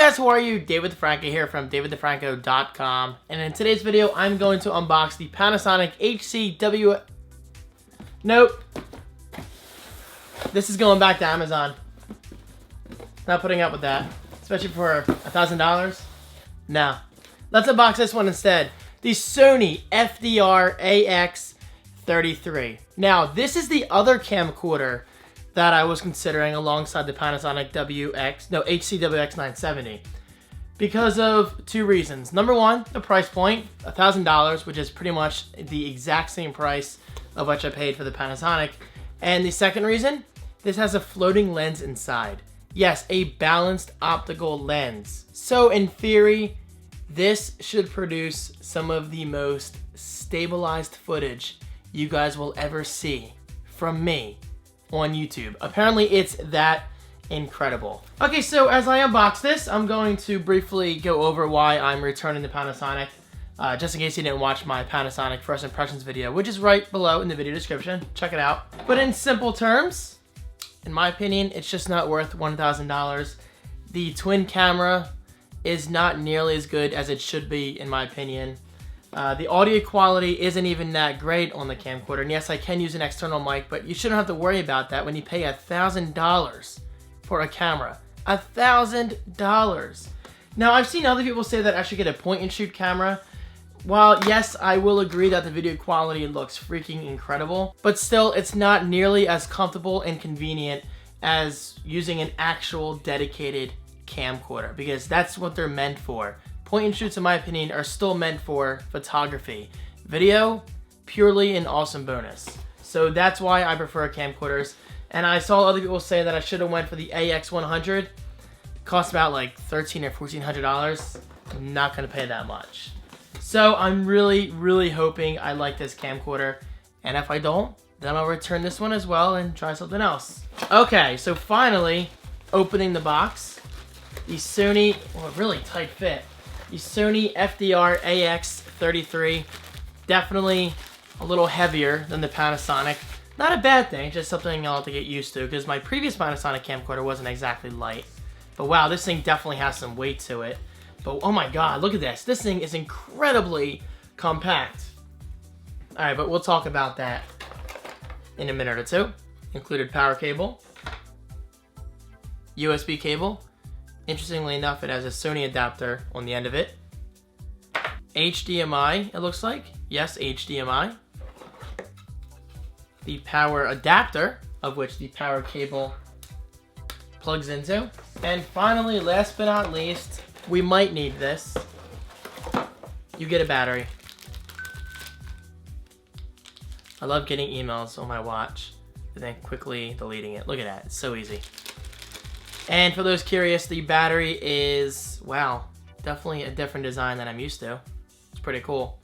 guys, how are you? David DeFranco here from daviddefranco.com, and in today's video I'm going to unbox the Panasonic HCW... Nope. This is going back to Amazon. Not putting up with that, especially for $1,000. No. Let's unbox this one instead. The Sony FDR-AX33. Now, this is the other camcorder that I was considering alongside the Panasonic HCW X970 because of two reasons. Number one, the price point, $1,000, which is pretty much the exact same price of which I paid for the Panasonic. And the second reason, this has a floating lens inside. Yes, a balanced optical lens. So in theory, this should produce some of the most stabilized footage you guys will ever see from me on YouTube. Apparently it's that incredible. Okay, so as I unbox this, I'm going to briefly go over why I'm returning the Panasonic, just in case you didn't watch my Panasonic first impressions video, which is right below in the video description. Check it out. But in simple terms, in my opinion, it's just not worth $1,000. The twin camera is not nearly as good as it should be, in my opinion. The audio quality isn't even that great on the camcorder. And yes, I can use an external mic, but you shouldn't have to worry about that when you pay $1,000 for a camera. $1,000. Now, I've seen other people say that I should get a point-and-shoot camera. While, yes, I will agree that the video quality looks freaking incredible, but still, it's not nearly as comfortable and convenient as using an actual dedicated camcorder, because that's what they're meant for. Point and shoots, in my opinion, are still meant for photography. Video, purely an awesome bonus. So that's why I prefer camcorders. And I saw other people say that I should have went for the AX100. Cost about like $1,300 or $1,400. I'm not gonna pay that much. So I'm really hoping I like this camcorder. And if I don't, then I'll return this one as well and try something else. Okay, so finally, opening the box. The Sony, well, really tight fit. The Sony FDR-AX33, definitely a little heavier than the Panasonic. Not a bad thing, just something I'll have to get used to, because my previous Panasonic camcorder wasn't exactly light. But wow, this thing definitely has some weight to it. But oh my god, look at this. This thing is incredibly compact. Alright, but we'll talk about that in a minute or two. Included power cable, USB cable. Interestingly enough, it has a Sony adapter on the end of it. HDMI, it looks like. Yes, HDMI. The power adapter, of which the power cable plugs into. And finally, last but not least, we might need this. You get a battery. I love getting emails on my watch and then quickly deleting it. Look at that, it's so easy. And for those curious, the battery is, wow, definitely a different design than I'm used to. It's pretty cool.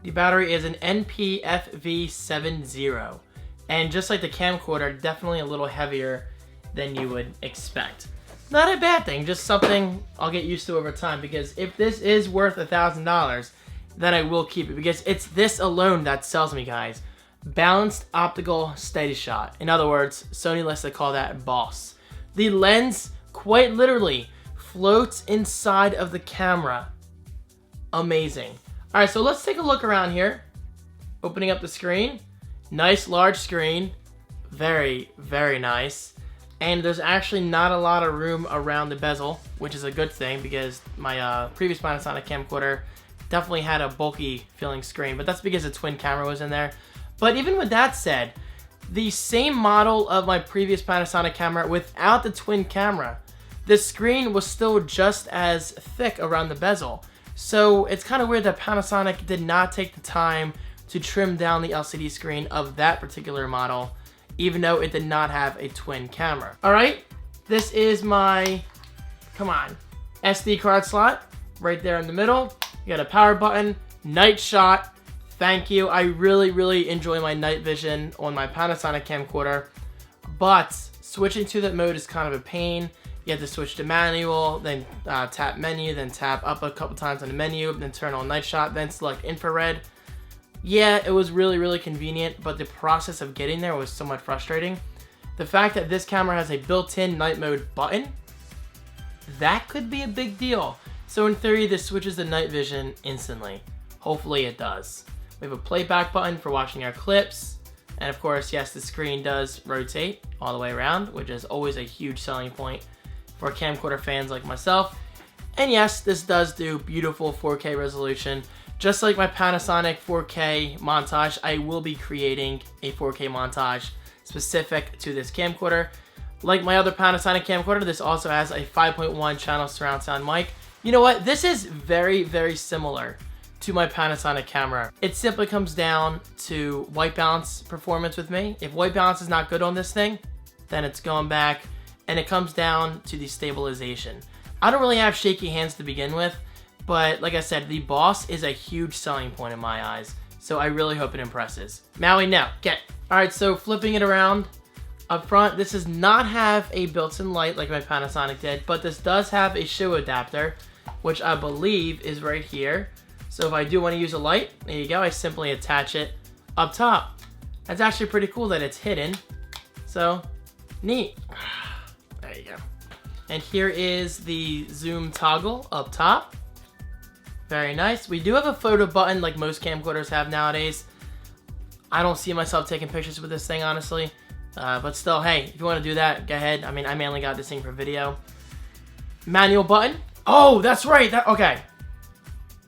The battery is an NPFV70. And just like the camcorder, definitely a little heavier than you would expect. Not a bad thing, just something I'll get used to over time, because if this is worth $1,000, then I will keep it, because it's this alone that sells me, guys. Balanced optical steady shot. In other words, Sony likes to call that BOSS. The lens, quite literally, floats inside of the camera. Amazing. Alright, so let's take a look around here. Opening up the screen. Nice large screen. Very nice. And there's actually not a lot of room around the bezel, which is a good thing, because my previous Panasonic camcorder definitely had a bulky feeling screen, but that's because the twin camera was in there. But even with that said, the same model of my previous Panasonic camera without the twin camera, the screen was still just as thick around the bezel. So it's kind of weird that Panasonic did not take the time to trim down the LCD screen of that particular model, even though it did not have a twin camera. Alright, this is my, come on, SD card slot right there in the middle. You got a power button, night shot. Thank you. I really enjoy my night vision on my Panasonic camcorder, but switching to that mode is kind of a pain. You have to switch to manual, then tap menu, then tap up a couple times on the menu, then turn on night shot, then select infrared. Yeah, it was really convenient, but the process of getting there was somewhat frustrating. The fact that this camera has a built-in night mode button, that could be a big deal. So in theory, this switches to night vision instantly. Hopefully it does. We have a playback button for watching our clips. And of course, yes, the screen does rotate all the way around, which is always a huge selling point for camcorder fans like myself. And yes, this does do beautiful 4K resolution. Just like my Panasonic 4K montage, I will be creating a 4K montage specific to this camcorder. Like my other Panasonic camcorder, this also has a 5.1 channel surround sound mic. You know what? This is very, very similar to my Panasonic camera. It simply comes down to white balance performance with me. If white balance is not good on this thing, then it's going back, and it comes down to the stabilization. I don't really have shaky hands to begin with, but like I said, the Boss is a huge selling point in my eyes, so I really hope it impresses. Maui, now, get. Alright, so flipping it around, up front, this does not have a built-in light like my Panasonic did, but this does have a shoe adapter, which I believe is right here. So if I do want to use a light, there you go, I simply attach it up top. That's actually pretty cool that it's hidden. So, neat. There you go. And here is the zoom toggle up top. Very nice. We do have a photo button like most camcorders have nowadays. I don't see myself taking pictures with this thing, honestly. But still, hey, if you want to do that, go ahead. I mean, I mainly got this thing for video. Manual button. Oh, that's right. Okay.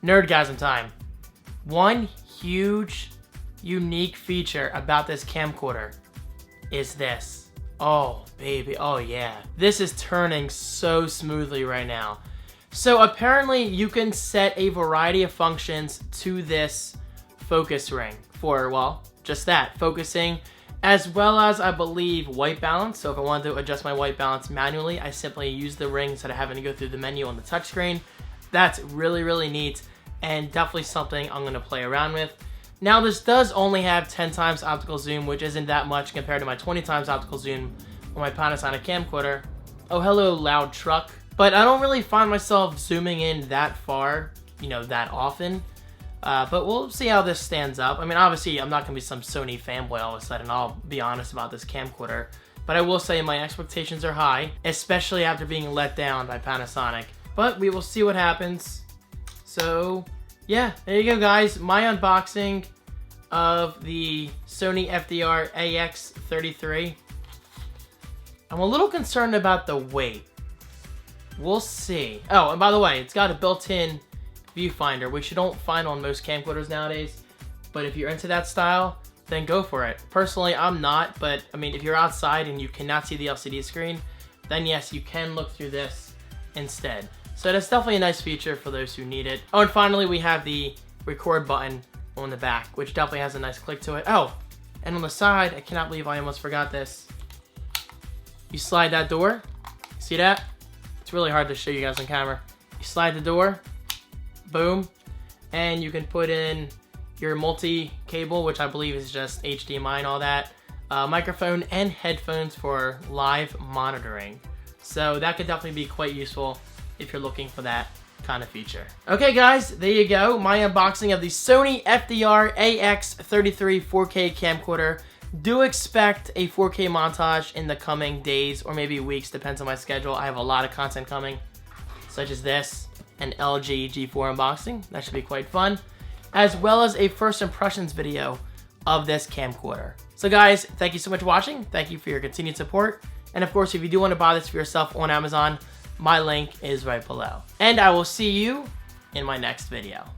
Nerdgasm time. One huge, unique feature about this camcorder is this. Oh, baby. Oh, yeah. This is turning so smoothly right now. So apparently you can set a variety of functions to this focus ring for, well, just that, focusing, as well as, I believe, white balance. So if I wanted to adjust my white balance manually, I simply use the ring instead of having to go through the menu on the touchscreen. That's really, really neat, and definitely something I'm going to play around with. Now, this does only have 10 times optical zoom, which isn't that much compared to my 20 times optical zoom on my Panasonic camcorder. Oh, hello, loud truck. But I don't really find myself zooming in that far, you know, that often. But we'll see how this stands up. I mean, obviously, I'm not going to be some Sony fanboy all of a sudden. I'll be honest about this camcorder. But I will say my expectations are high, especially after being let down by Panasonic. But we will see what happens. So, yeah, there you go, guys. My unboxing of the Sony FDR-AX33. I'm a little concerned about the weight. We'll see. Oh, and by the way, it's got a built-in viewfinder, which you don't find on most camcorders nowadays. But if you're into that style, then go for it. Personally, I'm not, but I mean, if you're outside and you cannot see the LCD screen, then yes, you can look through this instead. So that's definitely a nice feature for those who need it. Oh, and finally, we have the record button on the back, which definitely has a nice click to it. Oh, and on the side, I cannot believe I almost forgot this. You slide that door. See that? It's really hard to show you guys on camera. You slide the door, boom, and you can put in your multi-cable, which I believe is just HDMI and all that, microphone and headphones for live monitoring. So that could definitely be quite useful if you're looking for that kind of feature. Okay, guys, there you go. My unboxing of the Sony FDR-AX33 4K camcorder. Do expect a 4K montage in the coming days or maybe weeks, depends on my schedule. I have a lot of content coming, such as this, an LG G4 unboxing. That should be quite fun, as well as a first impressions video of this camcorder. So guys, thank you so much for watching. Thank you for your continued support. And of course, if you do want to buy this for yourself on Amazon, my link is right below. And I will see you in my next video.